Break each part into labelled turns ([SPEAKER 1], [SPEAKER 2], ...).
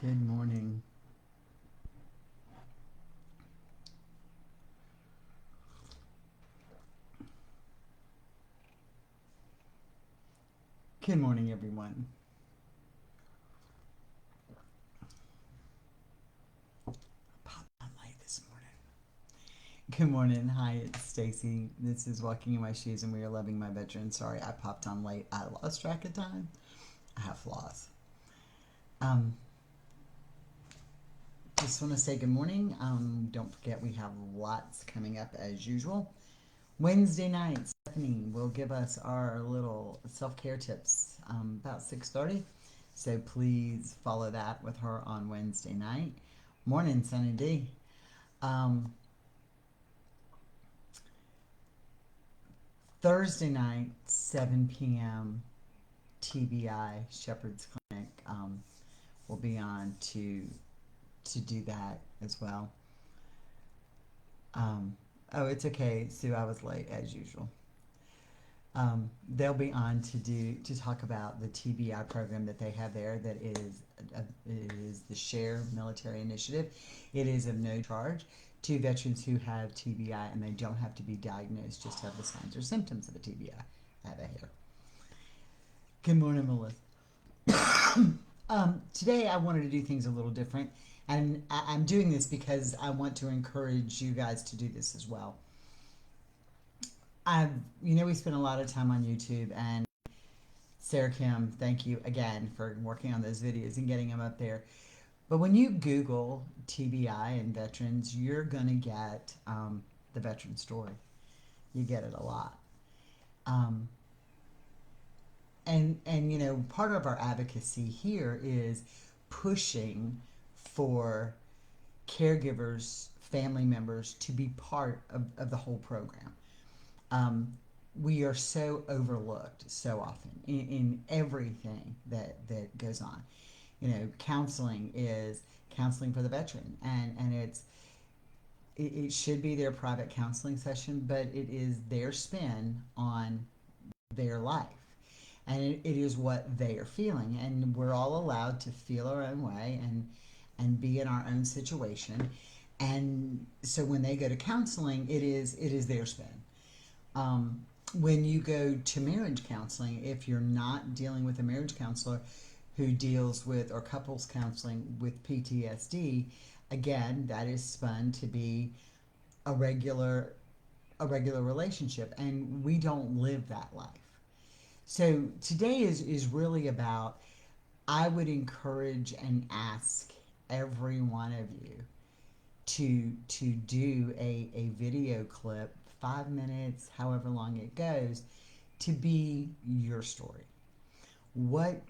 [SPEAKER 1] Good morning. Good morning, everyone. Pop on light this morning. Good morning. Hi, it's Stacy. This is Walking in My Shoes, and we are loving my veteran. Sorry, I popped on late. I lost track of time. I have flaws. Um, just want to say good morning. Don't forget we have lots coming up as usual. Wednesday night, Stephanie will give us our little self-care tips about 6:30. So please follow that with her on Wednesday night. Morning, Sunny D. Um, Thursday night, 7 p.m. TBI Shepherd's Clinic will be on to do that as well. Um, oh, it's okay, Sue. I was late as usual. They'll be on to talk about the TBI program that they have there. That is it is the Share Military Initiative. It is of no charge to veterans who have TBI, and they don't have to be diagnosed; just have the signs or symptoms of a TBI. I have a hair. Good morning, Melissa. Today, I wanted to do things a little different, and I'm doing this because I want to encourage you guys to do this as well. We spend a lot of time on YouTube, and Sarah Kim, thank you again for working on those videos and getting them up there. But when you Google TBI and veterans, you're going to get the veteran story. You get it a lot. Um, and part of our advocacy here is pushing for caregivers, family members to be part of the whole program. Um, we are so overlooked so often in everything that goes on. Counseling is counseling for the veteran, and it should be their private counseling session, but it is their spin on their life, and it is what they are feeling, and we're all allowed to feel our own way and be in our own situation. And so when they go to counseling, it is their spin. um, when you go to marriage counseling, if you're not dealing with a marriage counselor who deals with, or couples counseling with PTSD, again, that is spun to be a regular a regular relationship, and we don't live that life. So today is really about, I would encourage and ask every one of you to do a video clip, 5 minutes, however long it goes, to be your story. What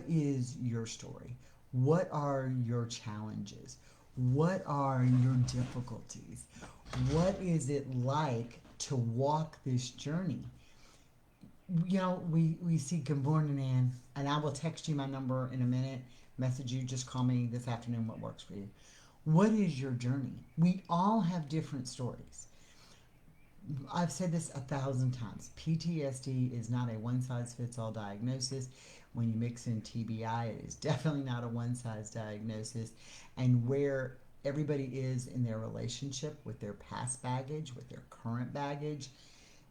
[SPEAKER 1] is your story? What are your challenges? What are your difficulties? What is it like to walk this journey? We see good morning, Ann, and I will text you my number in a minute, message you, just call me this afternoon, what works for you. What is your journey? We all have different stories. I've said this 1,000 times. PTSD is not a one size fits all diagnosis. When you mix in TBI, it is definitely not a one size diagnosis. And where everybody is in their relationship with their past baggage, with their current baggage,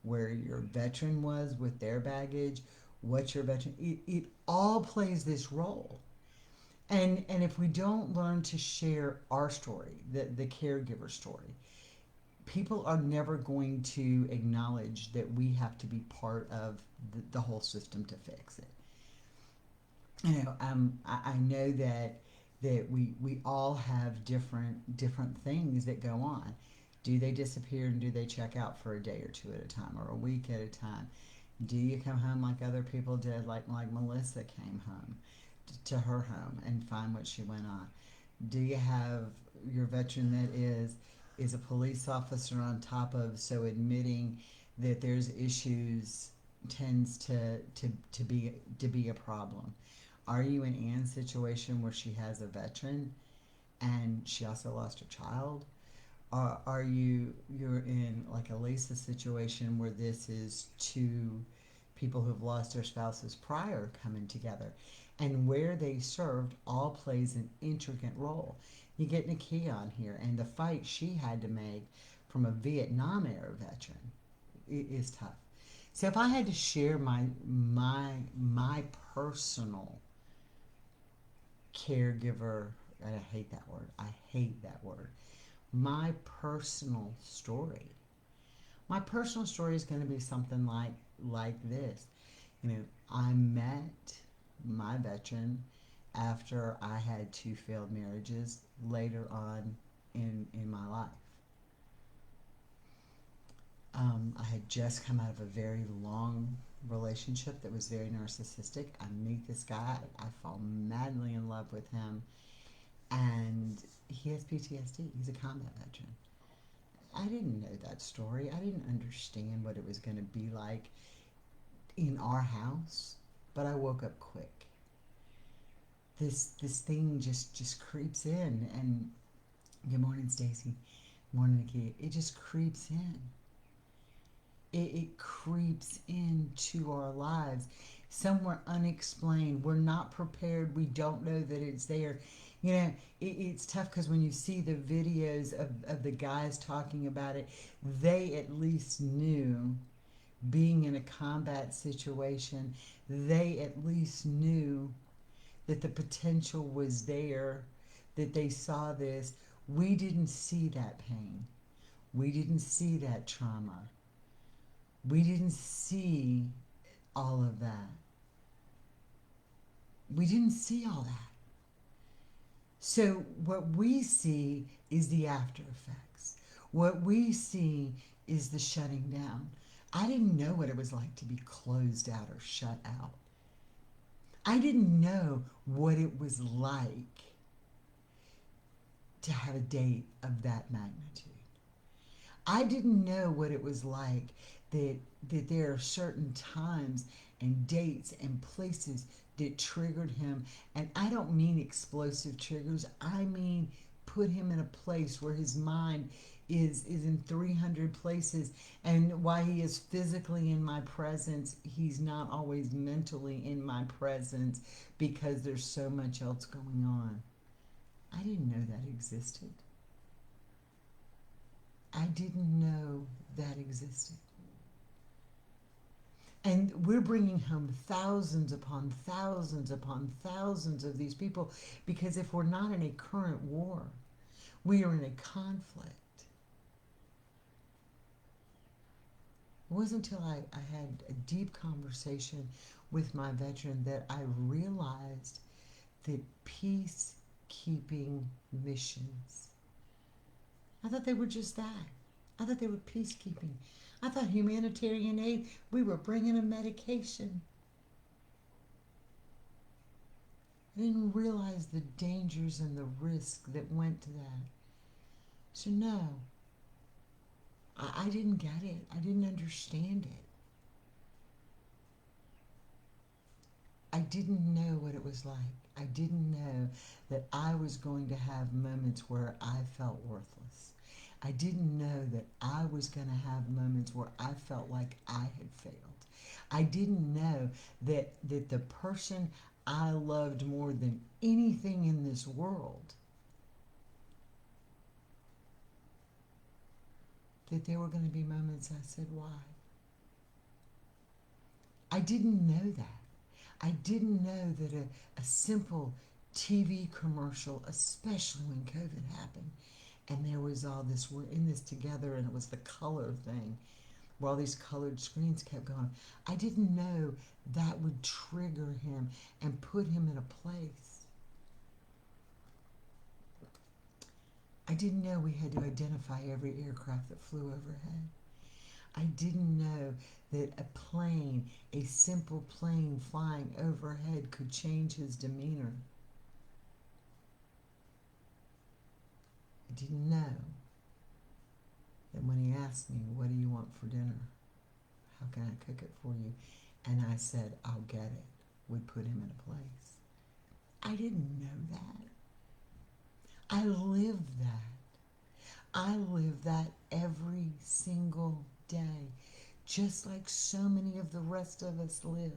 [SPEAKER 1] where your veteran was with their baggage, what your veteran, it all plays this role. And if we don't learn to share our story, the caregiver story, people are never going to acknowledge that we have to be part of the whole system to fix it. I know that we all have different things that go on. Do they disappear and do they check out for a day or two at a time, or a week at a time? Do you come home like other people did, like Melissa came home to her home and find what she went on? Do you have your veteran that is a police officer on top of, so admitting that there's issues tends to be a problem? Are you in Ann's situation where she has a veteran and she also lost her child? Are you're in like a Lisa situation where this is two people who've lost their spouses prior coming together? and where they served all plays an intricate role. You get Nakia on here, and the fight she had to make from a Vietnam era veteran is tough. So if I had to share my personal caregiver, I hate that word. I hate that word. My personal story. My personal story is going to be something like this. I met my veteran after I had 2 failed marriages later on in my life. I had just come out of a very long relationship that was very narcissistic. I meet this guy, I fall madly in love with him, and he has PTSD. He's a combat veteran. I didn't know that story. I didn't understand what it was going to be like in our house, but I woke up quick. This thing just creeps in, and good morning, Stacy. Morning, Nikki. It just creeps in. It creeps into our lives somewhere unexplained. We're not prepared. We don't know that it's there. It's tough because when you see the videos of the guys talking about it, they at least knew, being in a combat situation, they at least knew that the potential was there, that they saw this. We didn't see that pain. We didn't see that trauma. We didn't see all of that. We didn't see all that. So what we see is the after effects. What we see is the shutting down. I didn't know what it was like to be closed out or shut out. I didn't know what it was like to have a date of that magnitude. I didn't know what it was like that there are certain times and dates and places that triggered him. And I don't mean explosive triggers. I mean put him in a place where his mind is in 300 places. And while he is physically in my presence, he's not always mentally in my presence because there's so much else going on. I didn't know that existed. I didn't know that existed. And we're bringing home thousands upon thousands upon thousands of these people because if we're not in a current war, we are in a conflict. It wasn't until I had a deep conversation with my veteran that I realized that peacekeeping missions, I thought they were just that. I thought they were peacekeeping. I thought humanitarian aid, we were bringing a medication. I didn't realize the dangers and the risk that went to that. So no, I didn't get it. I didn't understand it. I didn't know what it was like. I didn't know that I was going to have moments where I felt worthless. I didn't know that I was going to have moments where I felt like I had failed. I didn't know that the person I loved more than anything in this world, that there were going to be moments I said, why? I didn't know that. I didn't know that a simple TV commercial, especially when COVID happened, and there was all this, we're in this together, and it was the color thing, where all these colored screens kept going. I didn't know that would trigger him and put him in a place. I didn't know we had to identify every aircraft that flew overhead. I didn't know that a plane, a simple plane flying overhead, could change his demeanor. I didn't know that when he asked me, what do you want for dinner? How can I cook it for you? And I said, I'll get it, would put him in a place. I didn't know that. I lived that. I live that every single day, just like so many of the rest of us live.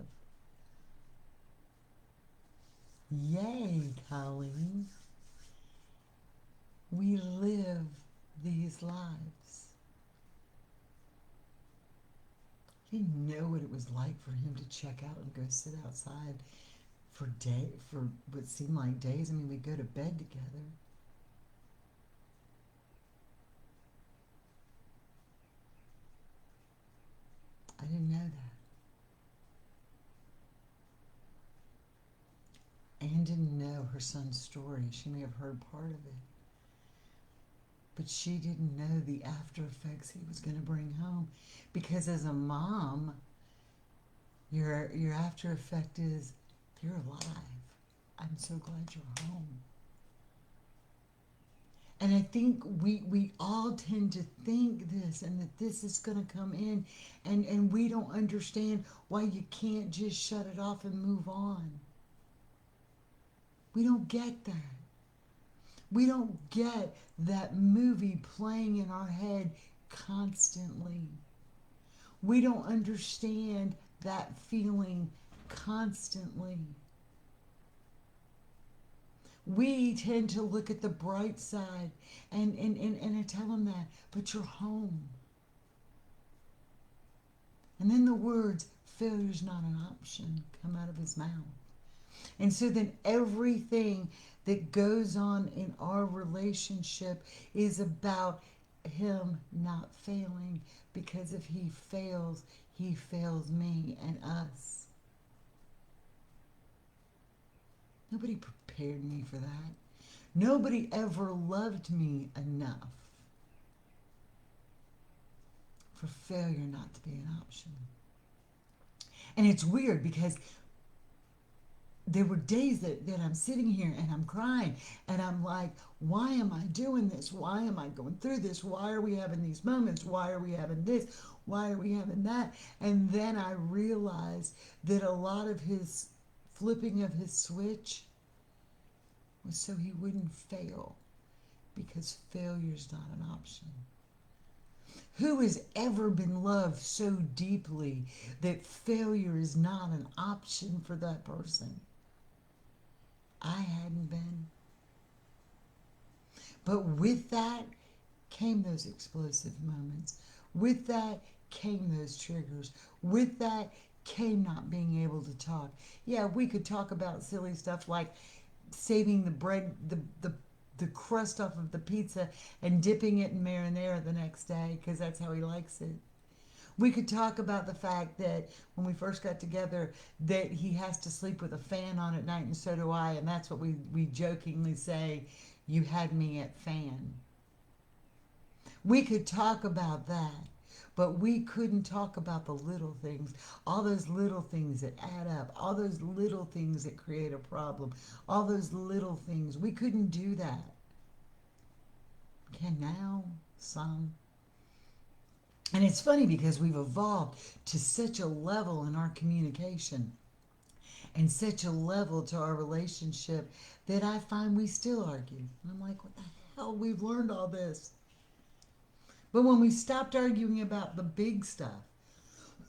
[SPEAKER 1] Yay, Colleen. We live these lives. I didn't know what it was like for him to check out and go sit outside for what seemed like days. I mean, we'd go to bed together. I didn't know that. Anne didn't know her son's story. She may have heard part of it. But she didn't know the after effects he was going to bring home. Because as a mom, your after effect is you're alive. I'm so glad you're home. And I think we all tend to think this and that this is going to come in, and we don't understand why you can't just shut it off and move on. We don't get that. We don't get that movie playing in our head constantly. We don't understand that feeling constantly. We tend to look at the bright side and I tell them that, but you're home. And then the words, failure's not an option, come out of his mouth. And so then everything that goes on in our relationship is about him not failing, because if he fails me and us. Nobody prepared me for that. Nobody ever loved me enough for failure not to be an option. And it's weird because there were days that I'm sitting here and I'm crying and I'm like, why am I doing this? Why am I going through this? Why are we having these moments? Why are we having this? Why are we having that? And then I realized that a lot of his flipping of his switch was so he wouldn't fail, because failure's not an option. Who has ever been loved so deeply that failure is not an option for that person? I hadn't been. But with that came those explosive moments. With that came those triggers. With that came not being able to talk. Yeah, we could talk about silly stuff like saving the bread, the crust off of the pizza and dipping it in marinara the next day because that's how he likes it. We could talk about the fact that when we first got together that he has to sleep with a fan on at night, and so do I, and that's what we jokingly say, you had me at fan. We could talk about that, but we couldn't talk about the little things, all those little things that add up, all those little things that create a problem, all those little things. We couldn't do that. Can now, some. And it's funny because we've evolved to such a level in our communication and such a level to our relationship that I find we still argue. And I'm like, what the hell? We've learned all this. But when we stopped arguing about the big stuff,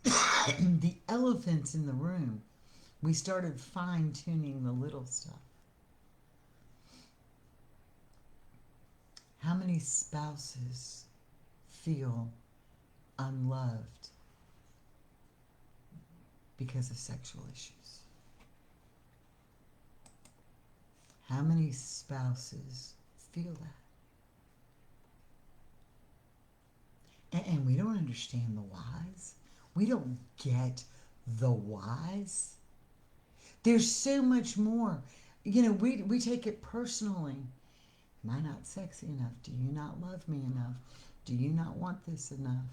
[SPEAKER 1] the elephants in the room, we started fine-tuning the little stuff. How many spouses feel unloved because of sexual issues? How many spouses feel that? And we don't understand the whys. We don't get the whys. There's so much more. You know, we take it personally. Am I not sexy enough? Do you not love me enough? Do you not want this enough?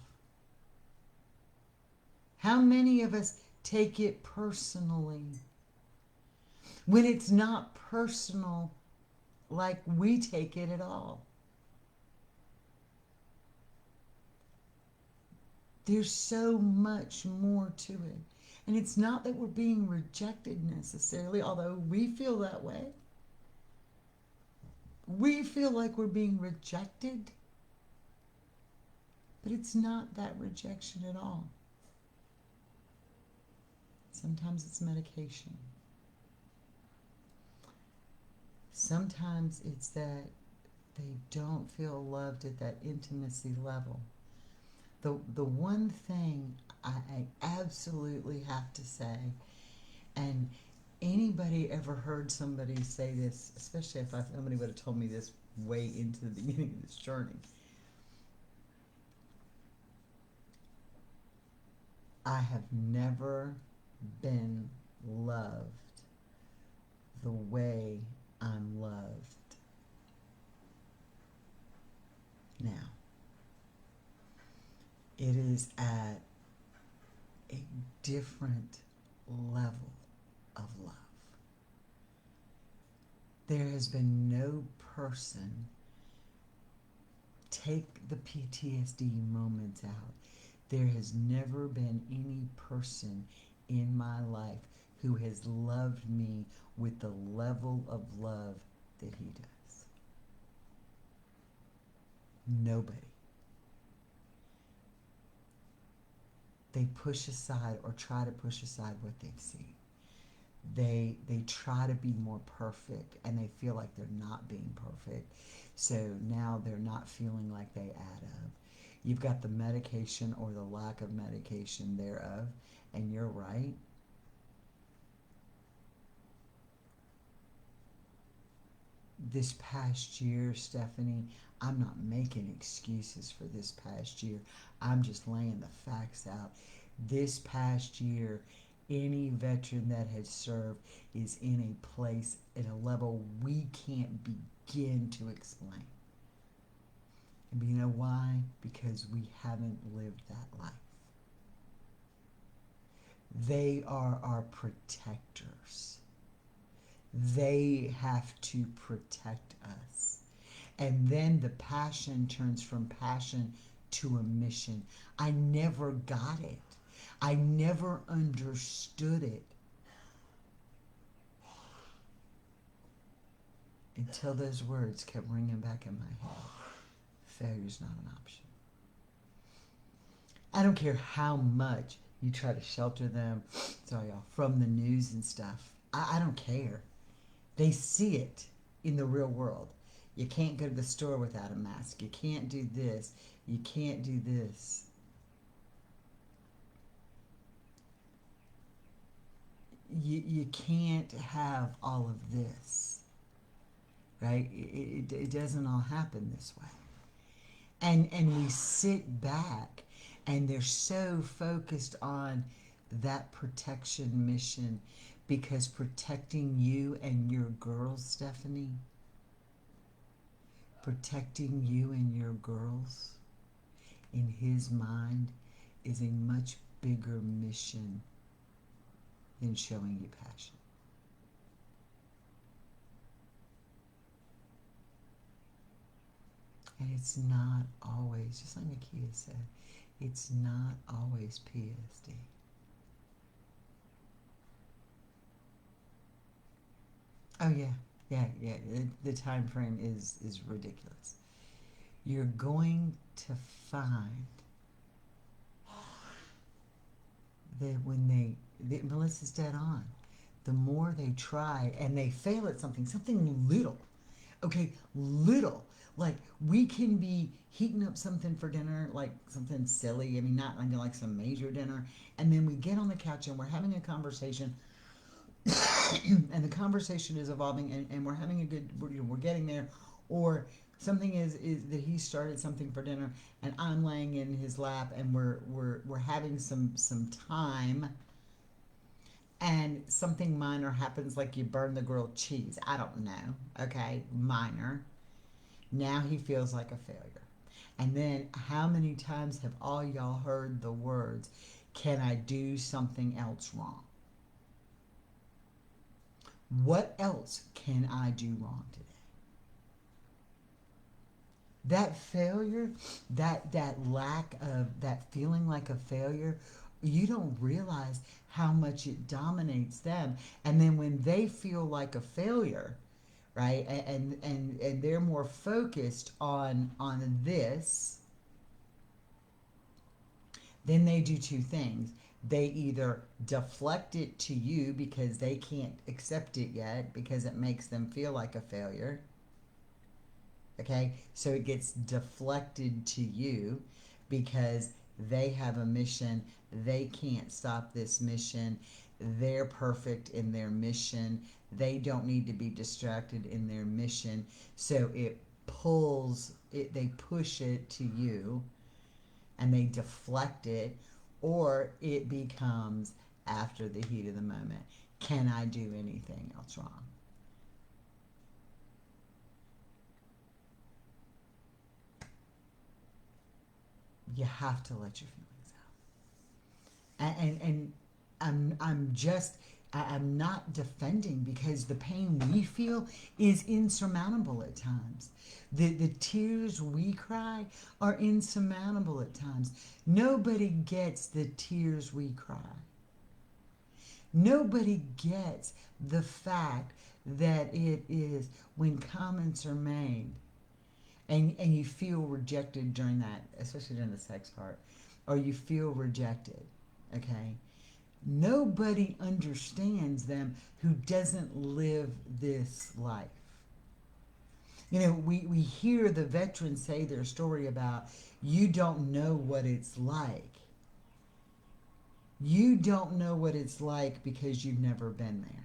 [SPEAKER 1] How many of us take it personally when it's not personal like we take it at all? There's so much more to it. And it's not that we're being rejected necessarily, although we feel that way. We feel like we're being rejected, but it's not that rejection at all. Sometimes it's medication. Sometimes it's that they don't feel loved at that intimacy level. The one thing I absolutely have to say, and anybody ever heard somebody say this, especially if somebody would have told me this way into the beginning of this journey, I have never been loved the way I'm loved now. It is at a different level of love. There has been no person, take the PTSD moments out, there has never been any person in my life who has loved me with the level of love that he does. Nobody. They push aside or try to push aside what they've seen. They try to be more perfect, and they feel like they're not being perfect. So now they're not feeling like they add up. You've got the medication or the lack of medication thereof, and you're right. This past year, Stephanie, I'm not making excuses for this past year. I'm just laying the facts out. This past year, any veteran that has served is in a place at a level we can't begin to explain. And you know why? Because we haven't lived that life. They are our protectors. They have to protect us. And then the passion turns from passion to a mission. I never got it. I never understood it until those words kept ringing back in my head. Failure's not an option. I don't care how much you try to shelter them, sorry y'all, from the news and stuff. I don't care. They see it in the real world. You can't go to the store without a mask. You can't do this. You can't do this. You can't have all of this, right? It doesn't all happen this way. And we sit back, and they're so focused on that protection mission, because protecting you and your girls, Stephanie, protecting you and your girls, in his mind, is a much bigger mission than showing you passion. And it's not always, just like Nakia said, it's not always PSD. Oh yeah. The time frame is ridiculous. You're going to find that when Melissa's dead on, the more they try and they fail at something little, okay, little. Like, we can be heating up something for dinner, like something silly. I mean, not like some major dinner. And then we get on the couch and we're having a conversation, and the conversation is evolving, and we're having a good, we're getting there. Or something is that he started something for dinner, and I'm laying in his lap, and we're having some time, and something minor happens, like you burn the grilled cheese. I don't know. Okay, minor. Now he feels like a failure. And then how many times have all y'all heard the words, can I do something else wrong? What else can I do wrong today? That failure, that lack of, that feeling like a failure, you don't realize how much it dominates them. And then when they feel like a failure, right, and they're more focused on this, then they do two things. They either deflect it to you because they can't accept it yet because it makes them feel like a failure. Okay, so it gets deflected to you because they have a mission. They can't stop this mission. They're perfect in their mission. They don't need to be distracted in their mission. So it pulls it, they push it to you and they deflect it, or it becomes after the heat of the moment. Can I do anything else wrong? You have to let your feelings out. And I'm just I'm not defending, because the pain we feel is insurmountable at times. The tears we cry are insurmountable at times. Nobody gets the tears we cry. Nobody gets the fact that it is when comments are made and you feel rejected during that, especially during the sex part, or you feel rejected, okay? Nobody understands them who doesn't live this life. You know, we hear the veterans say their story about, you don't know what it's like. You don't know what it's like because you've never been there.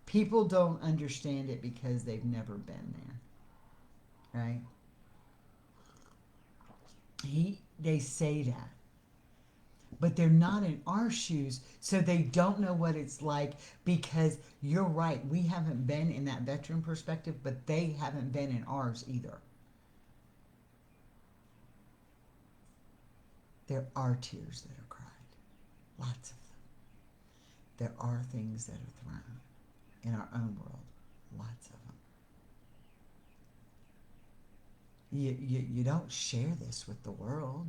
[SPEAKER 1] People don't understand it because they've never been there, right? They say that, but they're not in our shoes, so they don't know what it's like, because you're right, we haven't been in that veteran perspective, but they haven't been in ours either. There are tears that are cried, lots of them. There are things that are thrown in our own world, lots of them. You don't share this with the world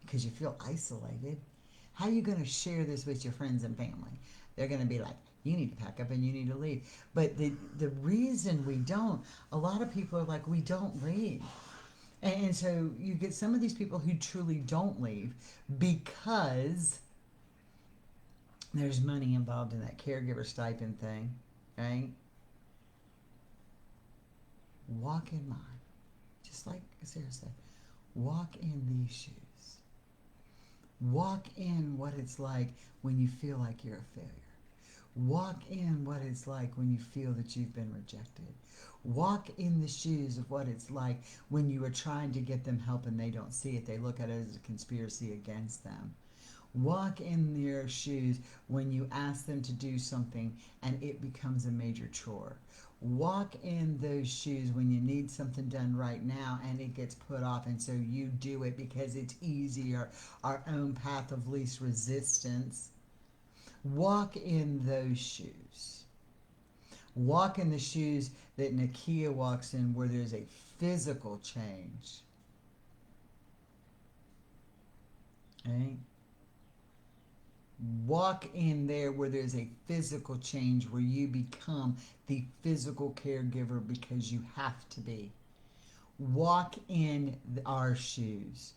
[SPEAKER 1] because you feel isolated. How are you going to share this with your friends and family? They're going to be like, you need to pack up and you need to leave. But the reason we don't, a lot of people are like, we don't leave. And so you get some of these people who truly don't leave because there's money involved in that caregiver stipend thing, right? Walk in mine. Just like Sarah said, walk in these shoes. Walk in what it's like when you feel like you're a failure. Walk in what it's like when you feel that you've been rejected. Walk in the shoes of what it's like when you are trying to get them help and they don't see it. They look at it as a conspiracy against them. Walk in their shoes when you ask them to do something and it becomes a major chore. Walk in those shoes when you need something done right now and it gets put off, and so you do it because it's easier, our own path of least resistance. Walk in those shoes. Walk in the shoes that Nakia walks in, where there's a physical change. Right? Walk in there where there's a physical change, where you become the physical caregiver because you have to be. Walk in our shoes.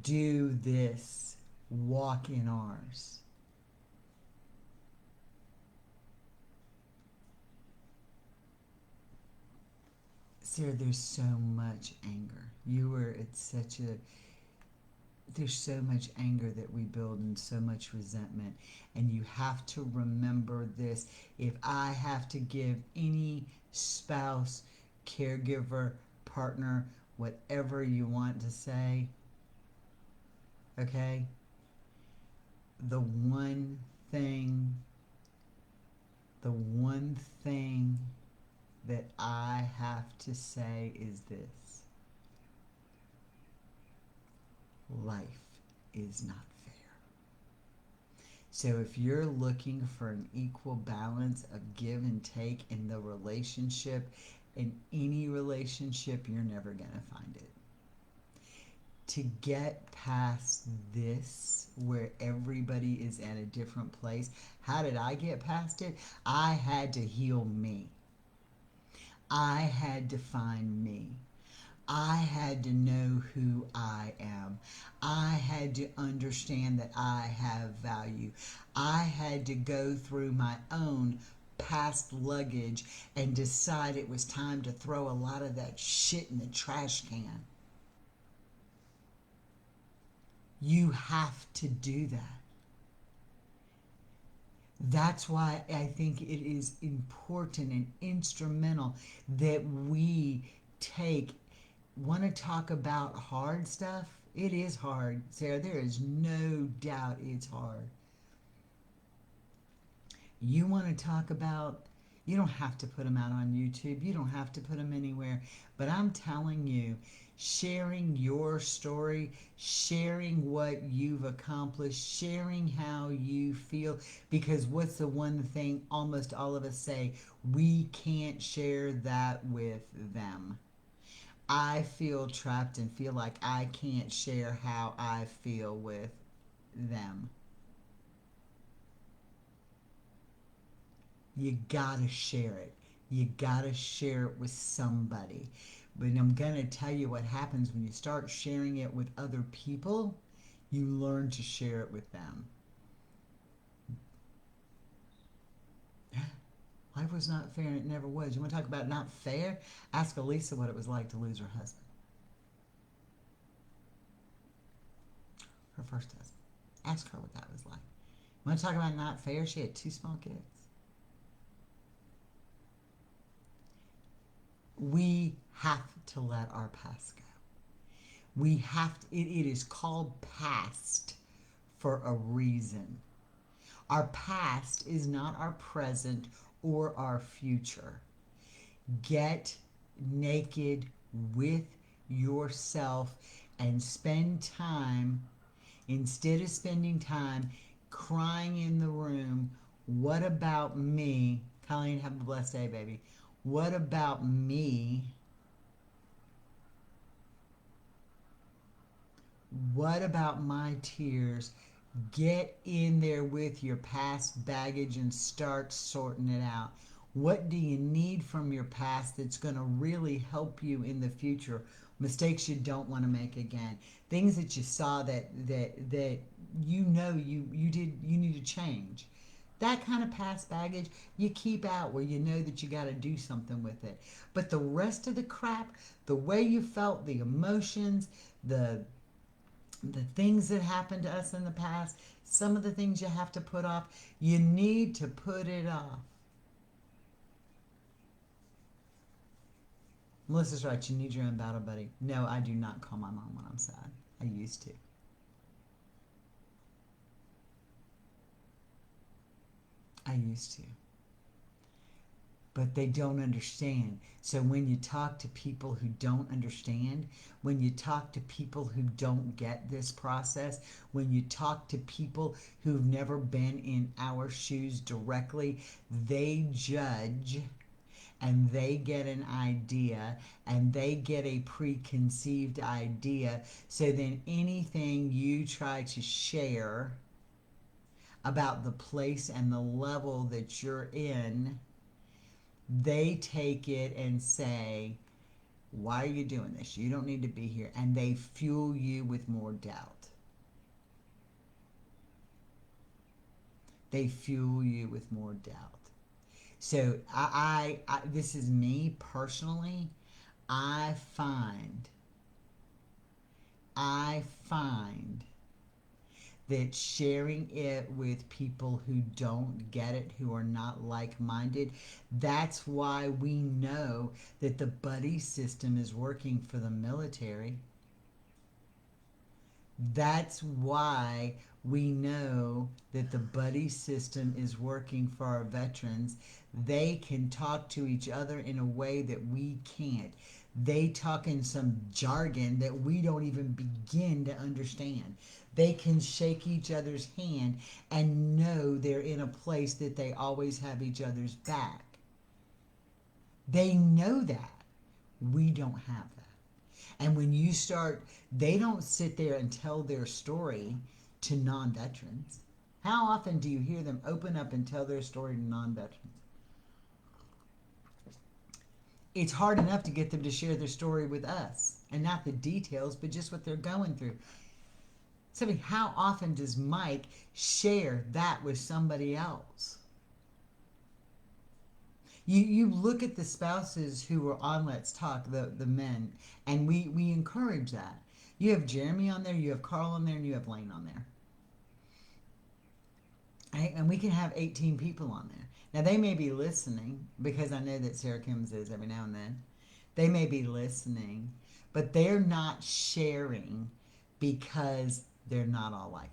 [SPEAKER 1] Do this. Walk in ours. Sarah, there's so much anger. You were at such a there's so much anger that we build and so much resentment, and you have to remember this. If I have to give any spouse, caregiver, partner, whatever you want to say, okay, the one thing the one thing that I have to say is this: life is not fair. So if you're looking for an equal balance of give and take in the relationship, in any relationship, you're never going to find it. To get past this, where everybody is at a different place, how did I get past it? I had to heal me. I had to find me. I had to know who I am. I had to understand that I have value. I had to go through my own past luggage and decide it was time to throw a lot of that shit in the trash can. You have to do that. That's why I think it is important and instrumental that we take, want to talk about hard stuff. It is hard, Sarah. There is no doubt it's hard. You want to talk about, you don't have to put them out on YouTube, you don't have to put them anywhere, but I'm telling you, sharing your story, sharing what you've accomplished, sharing how you feel, because what's the one thing almost all of us say? We can't share that with them. I feel trapped and feel like I can't share how I feel with them. You gotta share it. You gotta share it with somebody. But I'm gonna tell you what happens when you start sharing it with other people. You learn to share it with them. Life was not fair and it never was. You want to talk about not fair? Ask Elisa what it was like to lose her husband, her first husband. Ask her what that was like. You want to talk about not fair? She had two small kids. We have to let our past go. We have to, it is called past for a reason. Our past is not our present or our future. Get naked with yourself and spend time, instead of spending time crying in the room, what about me? Colleen, have a blessed day, baby. What about me? What about my tears? Get in there with your past baggage and start sorting it out. What do you need from your past that's going to really help you in the future? Mistakes you don't want to make again. Things that you saw that you know you need to change. That kind of past baggage you keep out where you know that you got to do something with it. But the rest of the crap, the way you felt, the emotions, the things that happened to us in the past, some of the things you have to put off, you need to put it off. Melissa's right, you need your own battle buddy. No, I do not call my mom when I'm sad. I used to. I used to. But they don't understand. So when you talk to people who don't understand, when you talk to people who don't get this process, when you talk to people who've never been in our shoes directly, they judge and they get an idea and they get a preconceived idea. So then anything you try to share about the place and the level that you're in, they take it and say, why are you doing this? You don't need to be here. And they fuel you with more doubt. They fuel you with more doubt. So this is me personally. I find that sharing it with people who don't get it, who are not like-minded, that's why we know that the buddy system is working for the military. That's why we know that the buddy system is working for our veterans. They can talk to each other in a way that we can't. They talk in some jargon that we don't even begin to understand. They can shake each other's hand and know they're in a place that they always have each other's back. They know that. We don't have that. And when you start, they don't sit there and tell their story to non-veterans. How often do you hear them open up and tell their story to non-veterans? it's hard enough to get them to share their story with us, and not the details, but just what they're going through. So, how often does Mike share that with somebody else? You look at the spouses who were on Let's Talk, the men, and we encourage that. You have Jeremy on there, you have Carl on there, and you have Lane on there. Right? And we can have 18 people on there. Now, they may be listening, because I know that Sarah Kim's is every now and then. They may be listening, but they're not sharing because they're not all like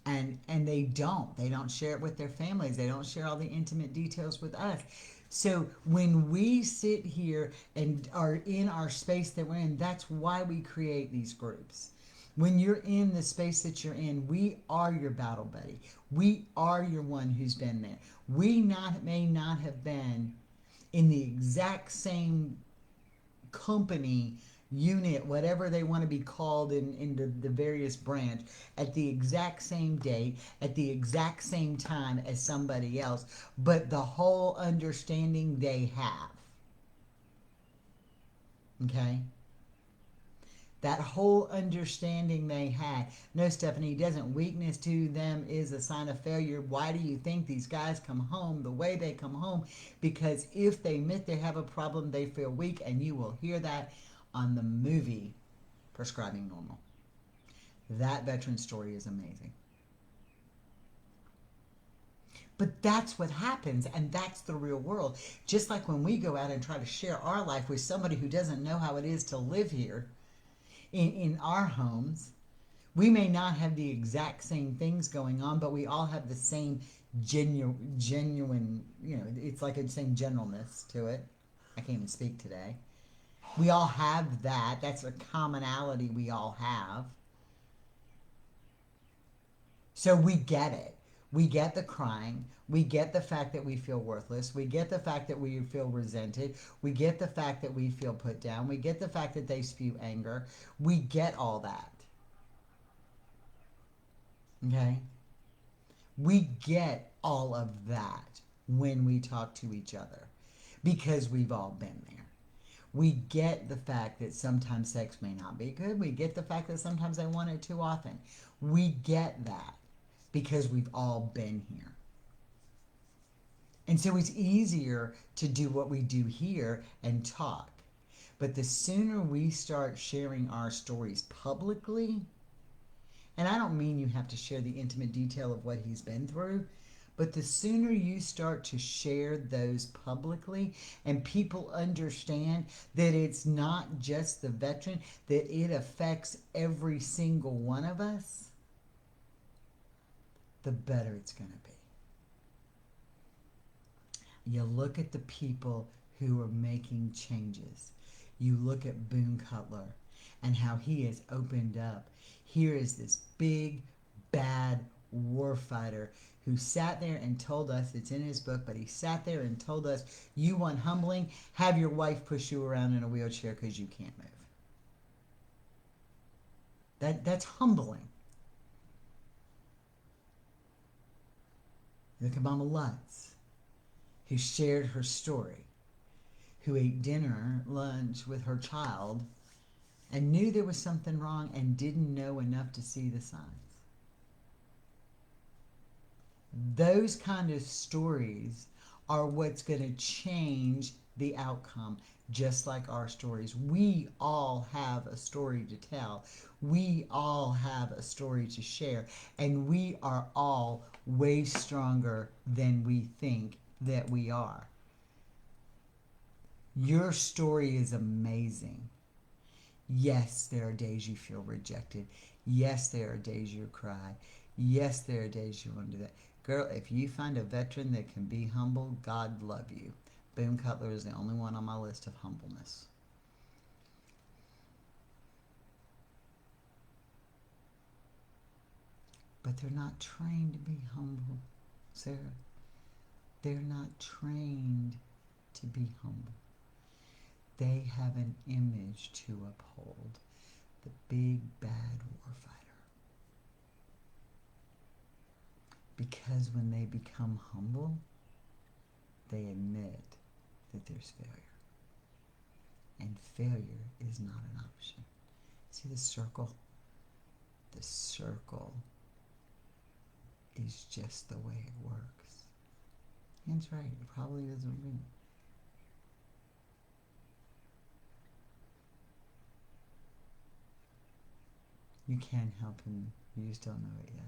[SPEAKER 1] minded. And they don't share it with their families. They don't share all the intimate details with us. So when we sit here and are in our space that we're in, that's why we create these groups. When you're in the space that you're in, we are your battle buddy. We are your one who's been there. We may not have been in the exact same company, unit, whatever they want to be called in the various branch, at the exact same date, at the exact same time as somebody else, but the whole understanding they have. Okay? That whole understanding they had. No, Stephanie, doesn't weakness to them is a sign of failure? Why do you think these guys come home the way they come home? Because if they admit they have a problem, they feel weak, and you will hear that on the movie Prescribing Normal. That veteran story is amazing. But that's what happens, and that's the real world. Just like when we go out and try to share our life with somebody who doesn't know how it is to live here in our homes, we may not have the exact same things going on, but we all have the same genuine, it's like a same generalness to it. I can't even speak today. We all have that. That's a commonality we all have. So we get it. We get the crying. We get the fact that we feel worthless. We get the fact that we feel resented. We get the fact that we feel put down. We get the fact that they spew anger. We get all that. Okay? We get all of that when we talk to each other, because we've all been there. We get the fact that sometimes sex may not be good. We get the fact that sometimes I want it too often. We get that because we've all been here. And so it's easier to do what we do here and talk. But the sooner we start sharing our stories publicly, and I don't mean you have to share the intimate detail of what he's been through, but the sooner you start to share those publicly and people understand that it's not just the veteran, that it affects every single one of us, the better it's going to be. You look at the people who are making changes. You look at Boone Cutler and how he has opened up. Here is this big, bad warfighter who sat there and told us, it's in his book, but he sat there and told us, you want humbling? Have your wife push you around in a wheelchair because you can't move. That's humbling. Look at Mama Lutz, who shared her story, who ate lunch with her child, and knew there was something wrong and didn't know enough to see the signs. Those kind of stories are what's going to change the outcome, just like our stories. We all have a story to tell. We all have a story to share. And we are all way stronger than we think that we are. Your story is amazing. Yes, there are days you feel rejected. Yes, there are days you cry. Yes, there are days you want to do that. Girl, if you find a veteran that can be humble, God love you. Boone Cutler is the only one on my list of humbleness. But they're not trained to be humble, Sarah. They're not trained to be humble. They have an image to uphold. The big bad warfighter. Because when they become humble, they admit that there's failure. And failure is not an option. See the circle? The circle is just the way it works. That's right, it probably doesn't mean. You can't help him, you just don't know it yet.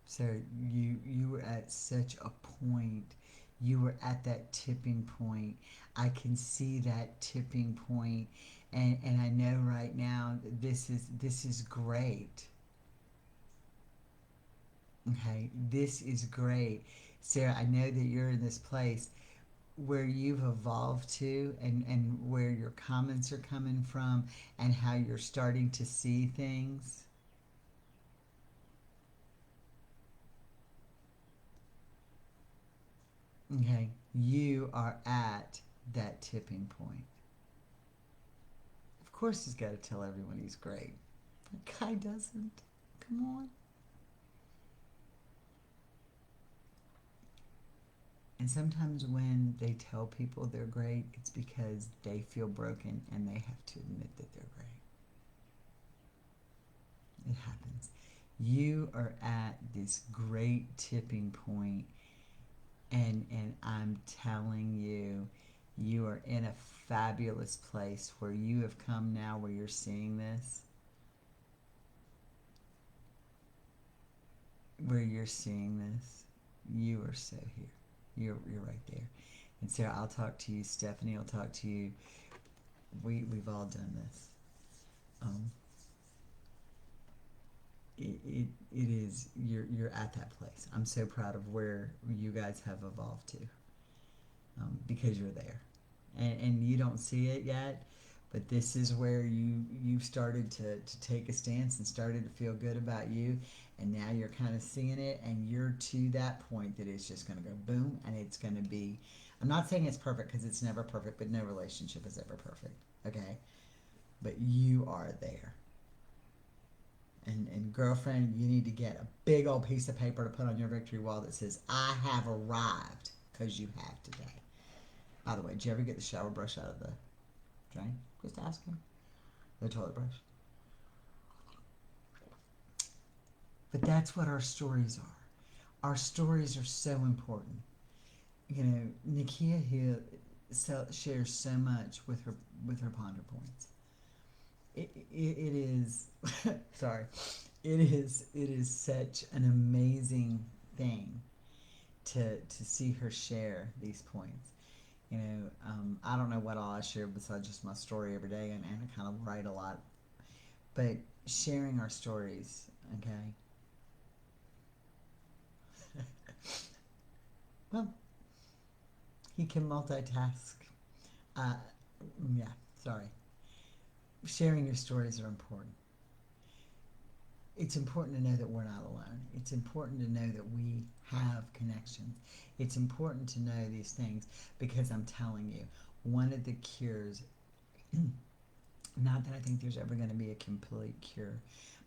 [SPEAKER 1] So you were at such a point, you were at that tipping point. I can see that tipping point, and I know right now this is great. Okay, this is great. Sarah, I know that you're in this place where you've evolved to, and where your comments are coming from, and how you're starting to see things. Okay, you are at that tipping point. Of course, he's got to tell everyone he's great. That guy doesn't. Come on. And sometimes when they tell people they're great, it's because they feel broken and they have to admit that they're great. It happens. You are at this great tipping point, and I'm telling you, you are in a fabulous place where you have come now where you're seeing this, where you're seeing this. You are so here. You're right there. And Sarah, I'll talk to you. Stephanie, I'll talk to you. We've all done this. Um, it is you're at that place. I'm so proud of where you guys have evolved to, because you're there, and you don't see it yet, but this is where you've started to take a stance and started to feel good about you, and now you're kind of seeing it, and you're to that point that it's just going to go boom, and it's going to be. I'm not saying it's perfect because it's never perfect, but no relationship is ever perfect. Okay, but you are there. And girlfriend, you need to get a big old piece of paper to put on your victory wall that says, I have arrived, because you have today. By the way, did you ever get the shower brush out of the drain? Just asking. The toilet brush. But that's what our stories are. Our stories are so important. You know, Nikia here shares so much with her ponder points. It is sorry, it is such an amazing thing to see her share these points. You know, I don't know what all I share besides just my story every day, and I kind of write a lot, but sharing our stories, okay. Well, he can multitask. uh, yeah, sorry. Sharing your stories are important. It's important to know that we're not alone. It's important to know that we have connections. It's important to know these things, because I'm telling you, one of the cures, not that I think there's ever going to be a complete cure,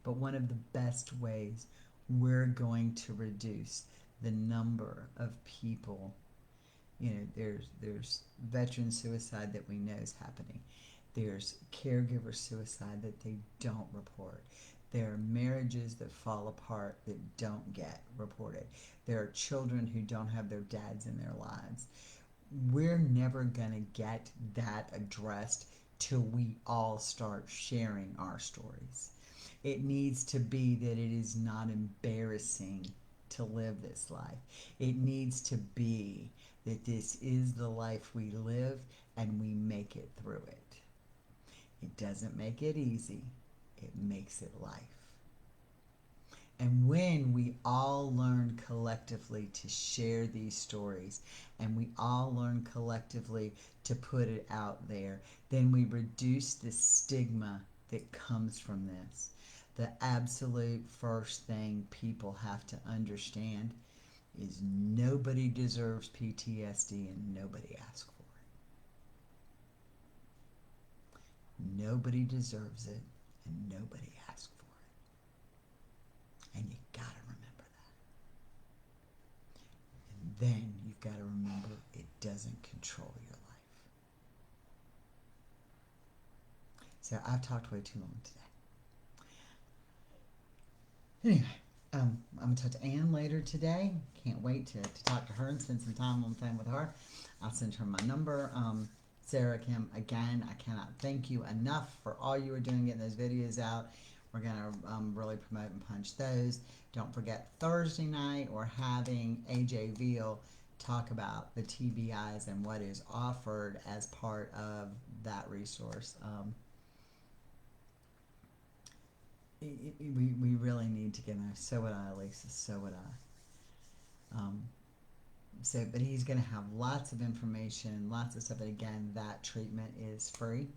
[SPEAKER 1] but one of the best ways we're going to reduce the number of people, you know, there's veteran suicide that we know is happening. There's caregiver suicide that they don't report. There are marriages that fall apart that don't get reported. There are children who don't have their dads in their lives. We're never going to get that addressed till we all start sharing our stories. It needs to be that it is not embarrassing to live this life. It needs to be that this is the life we live, and we make it through it. It doesn't make it easy. It makes it life. And when we all learn collectively to share these stories, and we all learn collectively to put it out there, then we reduce the stigma that comes from this. The absolute first thing people have to understand is nobody deserves PTSD, and nobody asks for it. Nobody deserves it, and nobody asks for it. And you gotta remember then you've got to remember it doesn't control your life. So I've talked way too long today. Anyway, I'm going to talk to Anne later today. Can't wait to talk to her and spend some time on the phone with her. I'll send her my number. Sarah, Kim, again, I cannot thank you enough for all you are doing getting those videos out. We're going to really promote and punch those. Don't forget, Thursday night we're having AJ Veal talk about the TBIs and what is offered as part of that resource. We really need to get there. So would I, Lisa. So would I. But he's going to have lots of information, lots of stuff. And again, that treatment is free.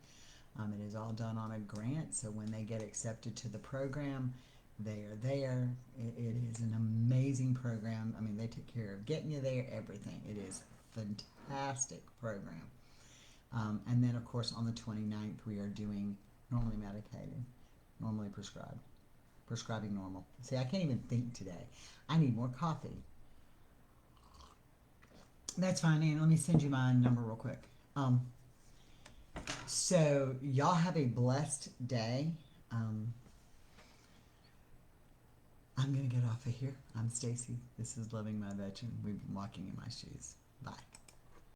[SPEAKER 1] It is all done on a grant. So when they get accepted to the program, they are there. It is an amazing program. I mean, they take care of getting you there, everything. It is a fantastic program. And then, of course, on the 29th, we are doing normally medicated, normally prescribed. Prescribing normal. See, I can't even think today. I need more coffee. That's fine, Ann. Let me send you my number real quick. So y'all have a blessed day. I'm gonna get off of here. I'm Stacy. This is Loving My Veteran. We've been walking in my shoes.